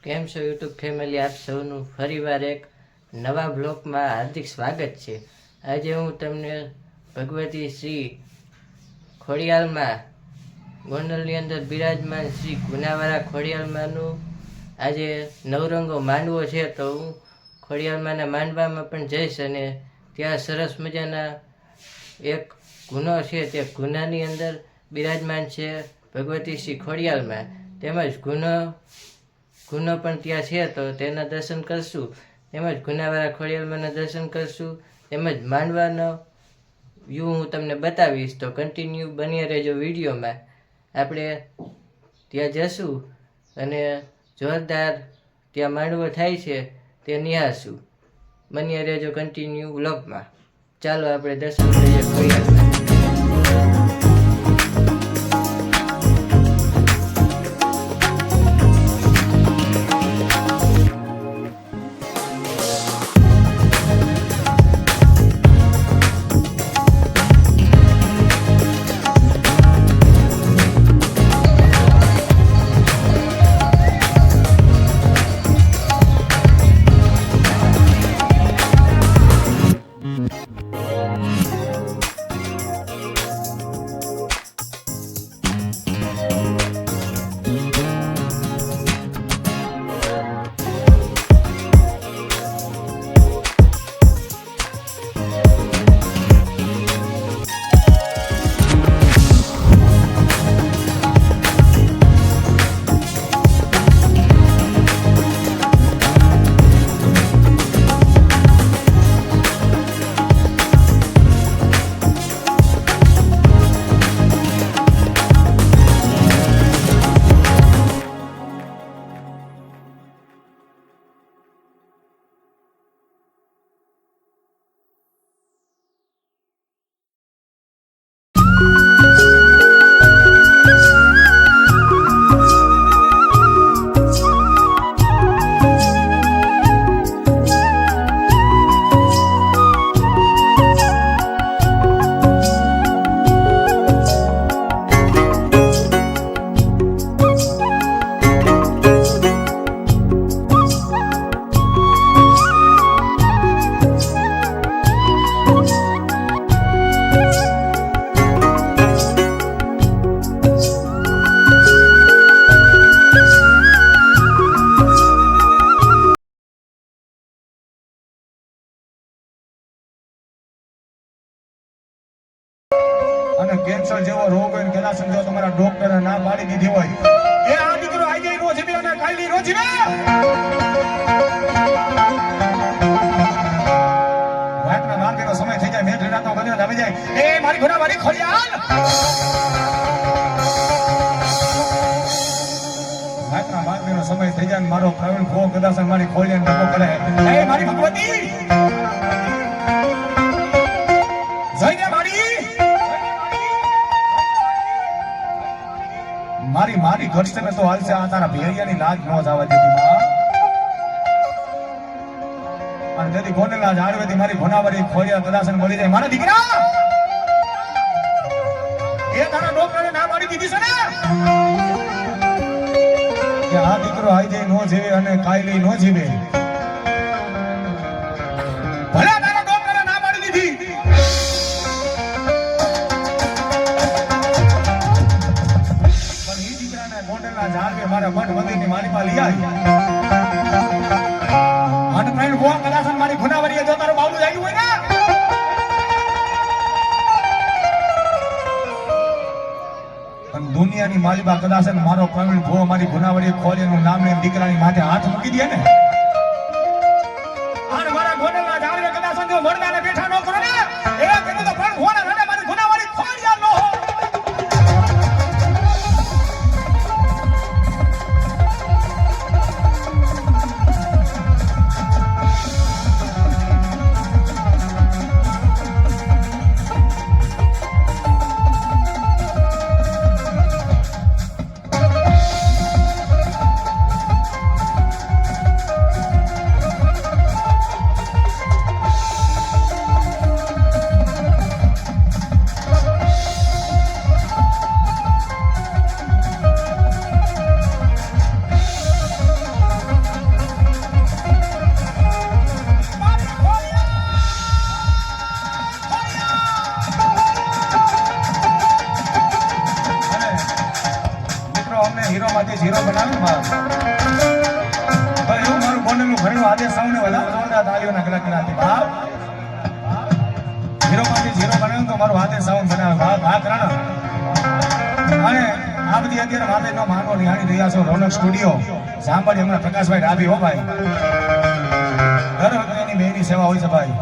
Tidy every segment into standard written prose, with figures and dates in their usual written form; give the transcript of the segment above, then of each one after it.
કેમ છો YouTube family? આપ સૌનું ફરીવાર એક નવા બ્લોગમાં હાર્દિક સ્વાગત છે. આજે હું તમને ભગવતી શ્રી ખોડિયાલમાં ગોંડલની અંદર બિરાજમાન શ્રી ગુનાવાળા ખોડિયાલમાંનું આજે નવરંગો માંડવો છે, તો હું ખોડિયાલમાંના માંડવામાં પણ જઈશ અને ત્યાં સરસ મજાના એક ગુનો છે, તે ગુનાની અંદર બિરાજમાન છે ભગવતી શ્રી ખોડિયાલમાં, તેમજ ગુનો પણ ત્યાં છે, તો તેના દર્શન કરશું, તેમજ ગુનાવાળા ખોડિયાલમાંના દર્શન કરશું, તેમજ માંડવાનો વ્યૂ હું તમને બતાવીશ. તો કન્ટિન્યુ બની રહેજો વિડીયોમાં. આપણે ત્યાં જશું અને જોરદાર ત્યાં માંડવો થાય છે તે નિહાળશું. બની રહેજો કન્ટિન્યુ વ્લોગમાં. ચાલો આપણે દર્શન કરીએ ખોડિયાલમાં. અને કેન્સર જેવો રોગ હોય, કેલાસન જો તમારા ડોક્ટરે ના પાડી દીધી હોય, એ આ દીકરો આઈ જાય નો જીવે અને કાયલી નો જીવે. રાતના માર્ગેનો સમય થઈ જાય, મેઘ રાતનો ગંધર્વ આવી જાય, એ મારી ગુનાવાળી ખોડિયાલ. રાતના માર્ગેનો સમય થઈ જાય, મારો પ્રવીણ ભો કદાસન મારી ખોડિયાલ ડકો કરે, એ મારી ભગવતી જઈને મારી ઘટશે ને તો હાલશે. આ તારા ભેરિયાની લાજ નો જવા દીધી માં. અને તેથી ગોંડલના ઝાડવેથી મારી ભોનાવાળી ખોડિયાલ કદાસન મળી જાય. મારા દીકરા, એ તારા ડોક્ટરે ના પાડી દીધી છે ને કે આ દીકરો આઈ જાય નો જીવે અને કાયલી નો જીવે. ભલે તારા ડોક્ટરે ના પાડી દીધી, મારા મઠ મંદિરની માલિકા લઈ આવી અને પ્રેમ ગોવા કદાસન મારી ગુનાવારીએ જો તારો બાવલું જાગ્યું હોય ને, અને દુનિયાની માલિકા કદાસન મારો પ્રવીણ ભો મારી ગુનાવારીએ ખોડિયાનું નામ લઈને દીકરાની માથે હાથ મૂકી દે ને, અને મારા ગોંડલના ઝાડવે કદાસન જો મરદાને બેઠા ન કરો ને, એ કીધું તો પણ ભોના રડે મારી ગુનાવારી ખોડિયા નો હો. જોરદાર તાળીઓના ગળગડાથી બાપ ઝીરોમાંથી ઝીરો બનાવ્યું તો મારું હાથે સાઉન્ડ બનાવ્યો બાપ આ કરણ અને આ બધી અત્યારે માથે નો માનવો નિહાળી રહ્યા છો રોનક સ્ટુડિયો સાંભળી હમણાં પ્રકાશભાઈ ડાભી હો ભાઈ દર વખતે એની મેની સેવા હોય છે ભાઈ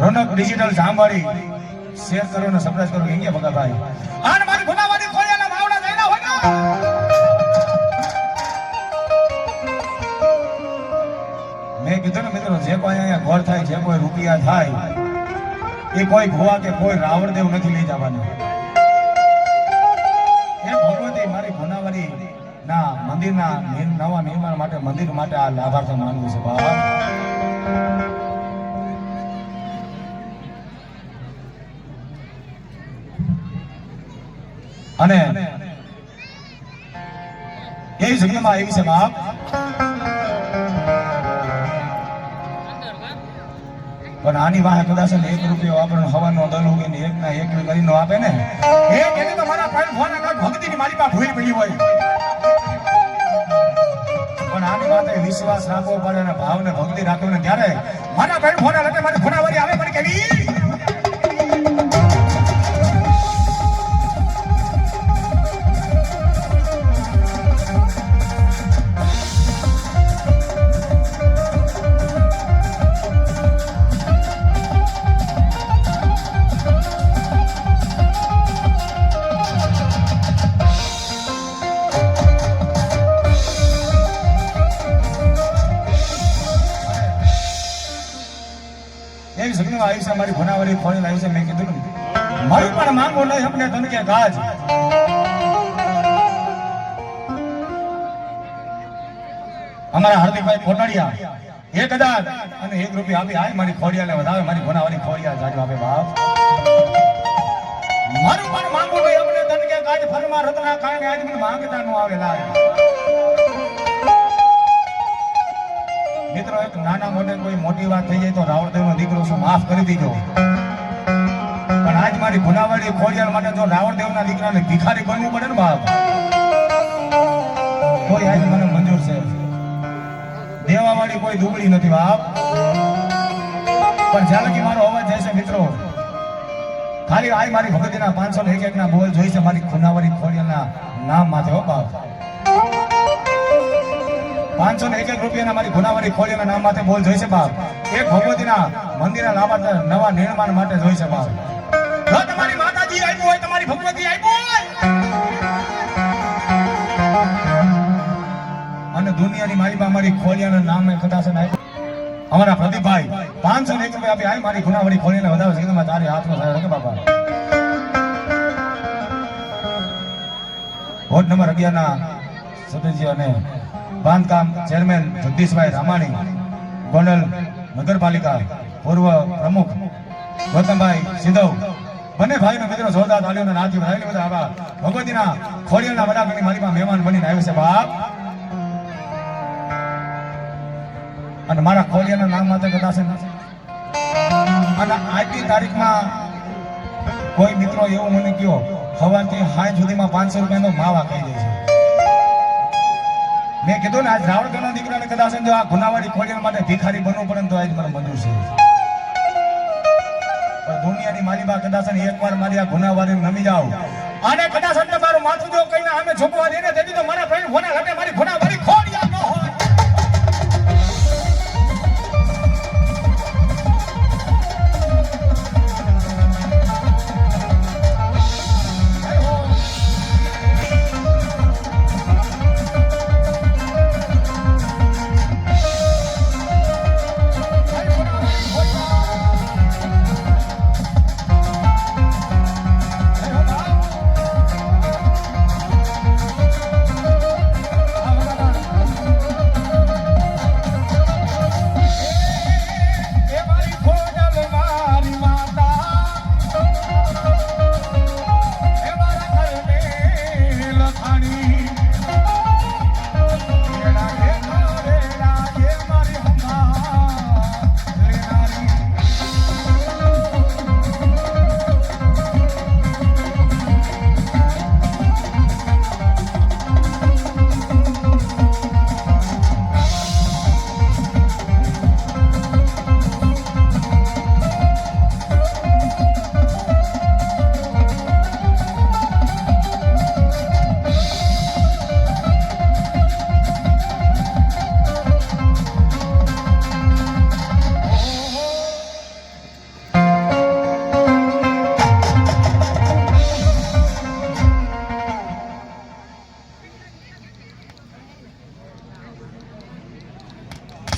રોનક ડિજિટલ સાંભળી શેર કરો ને સબસ્ક્રાઇબ કરો કે ભગા ભાઈ આને મારી ગુનાવાડી ખોળિયાના માવડા જઈના હોય ને મેં કીધું ને મિત્રો જે કોઈ અહીંયા ઘર થાય જે કોઈ રૂપિયા થાય એ કોઈ ભુવા કે કોઈ રાવણદેવ નથી લઈ જવાનું એ ભગવતી મારી ગુનાવાડી ના મંદિરના નવા નિર્માણ માટે મંદિર માટે આ લાભાર્થ માંગુ છે બાપ અને એ જગ્યામાં આવી છે બાપ પણ આની વાહે કદાચ ₹1 આપણને હવાનો દલ ઉગીને એક ના એક કરીને આપે ને એ કેને તો મારા ફાઈલ ફોન આગળ ભક્તિની મારી પાસે ભૂલ પડી હોય પણ આની વાતે વિશ્વાસ રાખવો પડે અને ભાવને ભક્તિ રાખવો ને ત્યારે મારા ફાઈલ ફોન આગળ મારી ફોનાવાળી આવે પણ કેવી આવી છે મારી ભુનાવાળી ખોળી લાવી છે મેં કીધું મારું પણ માંગો નહીં આપણે તને કે ગાજ અમારા હાર્દિકભાઈ કોટડિયા 1000 અને ₹1 આપી આય મારી ખોડિયાને વધાવે મારી ભુનાવાળી ખોડિયા જાજો આપે બાપ મારું પણ માંગો નહીં આપણે તને કે ગાજ ફરમાં રત્ના કાંઈ આજ મને માંગતા નો આવે લાય મિત્રો એક નાના મોટે કોઈ મોટી વાત થઈ જાય તો રાવણદેવનો દીકરો શું માફ કરી દીધો પણ આજ મારી ભુનાવાળી ખોડિયાર માટે જો રાવણદેવના દીકરાને ભિખારી બનવું પડે ને બાપ કોઈ આજ મને મંજૂર છે દેવાવાળી કોઈ દુબળી નથી બાપ પણ જ્યાં લગી મારો અવાજ જાય છે મિત્રો ખાલી આજ મારી ભગતીના 501 ના બોલ જોઈ છે મારી ભુનાવાળી ખોડિયારના નામ માથે હો બાપ 501 ના મારી ભુનાવાળી ખોડિયાના નામ માથે બોલ જોઈશે બાપ એક ભગવતીના મંદિરના લાભાર્થ નવા નિર્માણ માટે જોઈશે બાપ જો તમારી માતાજી આપ્યું હોય તમારી ભગવતી આપ્યું હોય અને દુનિયાની મારી મારી ખોડિયાના નામે કદાચ આપ્યું અમારા પ્રદીપભાઈ 501 આપી આય મારી ભુનાવાળી ખોડિયાને વધારે જીવનમાં તારી હાથમાં સાહેબ કે બાપા વોર્ડ નંબર 11 ના સદસ્ય અને બાંધકામ ચેરમેન જગદીશભાઈ રામાણી ગોંડલ નગરપાલિકા પૂર્વ પ્રમુખ ગૌતમભાઈ સિંધવ બંને ભાઈનો મિત્રો જોરદાર તાળીઓના નાદથી વધાવી બધા આવા ભગવતીના ખોડિયારના વડાગણની મારીમાં મહેમાન બનીને આવ્યો છે બાપ અને મારા ખોડિયાના નામ માટે કદાચ અને આજની તારીખમાં કોઈ મિત્રો એવું મને કયો સવારથી સાંજ સુધીમાં ₹500 માવા કહી દે છે મેં કીધું ને આજ રાવણદેવના દીકરાને કદાચ જો આ ગુનાવાળી ખોડિયાર માટે ભિખારી બનવું પડે તો આજ મને મંજૂર છે પણ દુનિયાની મારી બા કદાચ એકવાર મારી આ ગુનાવાળી નમી જાવ અને કદાચ તમારું માથું જો કઈને અમે ઝૂકવા દે ને તેથી તો મારા ફ્રેન્ડ ફોના લટે મારી ગુનાવાળી ખોડિયાર ન હોય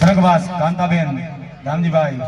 ખડગવાસ કાંતાબેન રામજીભાઈ